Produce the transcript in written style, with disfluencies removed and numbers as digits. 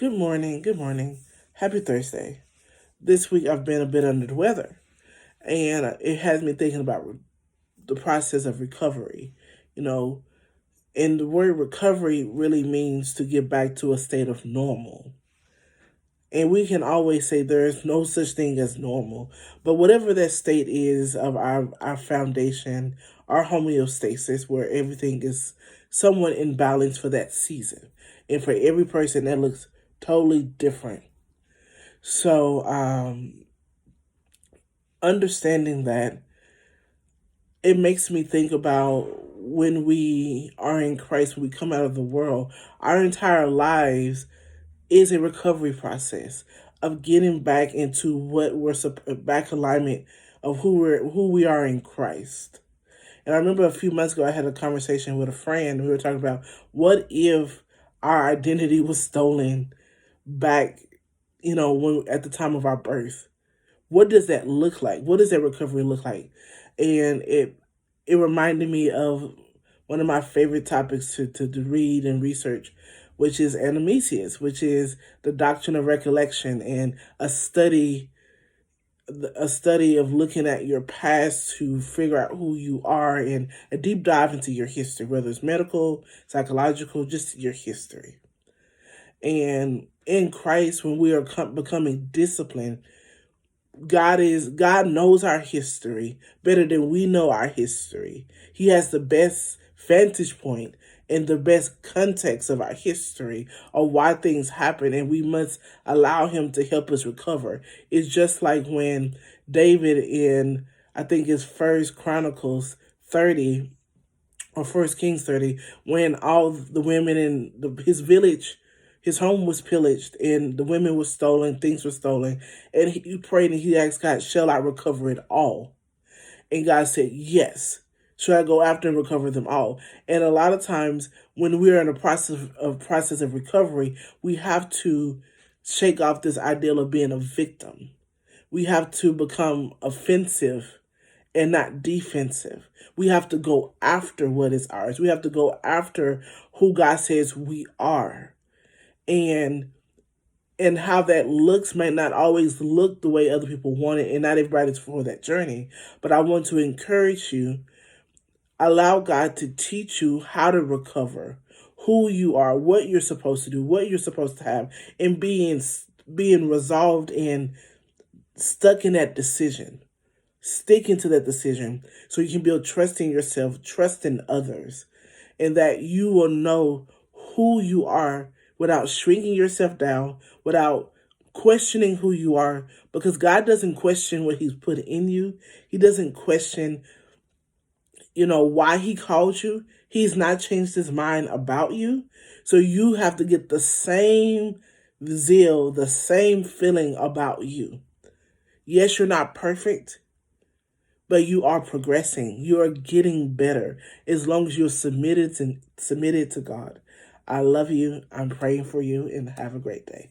Good morning. Good morning. Happy Thursday. This week I've been a bit under the weather, and it has me thinking about the process of recovery. You know, and the word recovery really means to get back to a state of normal. And we can always say there is no such thing as normal, but whatever that state is of our foundation, our homeostasis, where everything is somewhat in balance for that season. And for every person, that looks totally different. So, understanding that, it makes me think about when we are in Christ, when we come out of the world, our entire lives is a recovery process of getting back into what we're back alignment of who we are in Christ. And I remember a few months ago, I had a conversation with a friend. We were talking about what if our identity was stolen back, when at the time of our birth. What does that look like? What does that recovery look like? And it reminded me of one of my favorite topics to read and research, which is Anamnesius, which is the doctrine of recollection and a study of looking at your past to figure out who you are and a deep dive into your history, whether it's medical, psychological, just your history. And in Christ, when we are becoming disciplined, God knows our history better than we know our history. He has the best vantage point and the best context of our history of why things happen, and we must allow him to help us recover. It's just like when David in, I think it's First Chronicles 30 or First Kings 30, when all the women in his village, his home was pillaged and the women were stolen, things were stolen. And he prayed and he asked God, shall I recover it all? And God said, yes. Should I go after and recover them all? And a lot of times when we're in a process of recovery, we have to shake off this ideal of being a victim. We have to become offensive and not defensive. We have to go after what is ours. We have to go after who God says we are. And how that looks may not always look the way other people want it, and not everybody's for that journey. But I want to encourage you, allow God to teach you how to recover, who you are, what you're supposed to do, what you're supposed to have, and being resolved and stuck in that decision. Sticking to that decision so you can build trust in yourself, trust in others, and that you will know who you are without shrinking yourself down, without questioning who you are, because God doesn't question what he's put in you. He doesn't question, why he called you. He's not changed his mind about you. So you have to get the same zeal, the same feeling about you. Yes, you're not perfect, but you are progressing. You are getting better as long as you're submitted to God. I love you. I'm praying for you, and have a great day.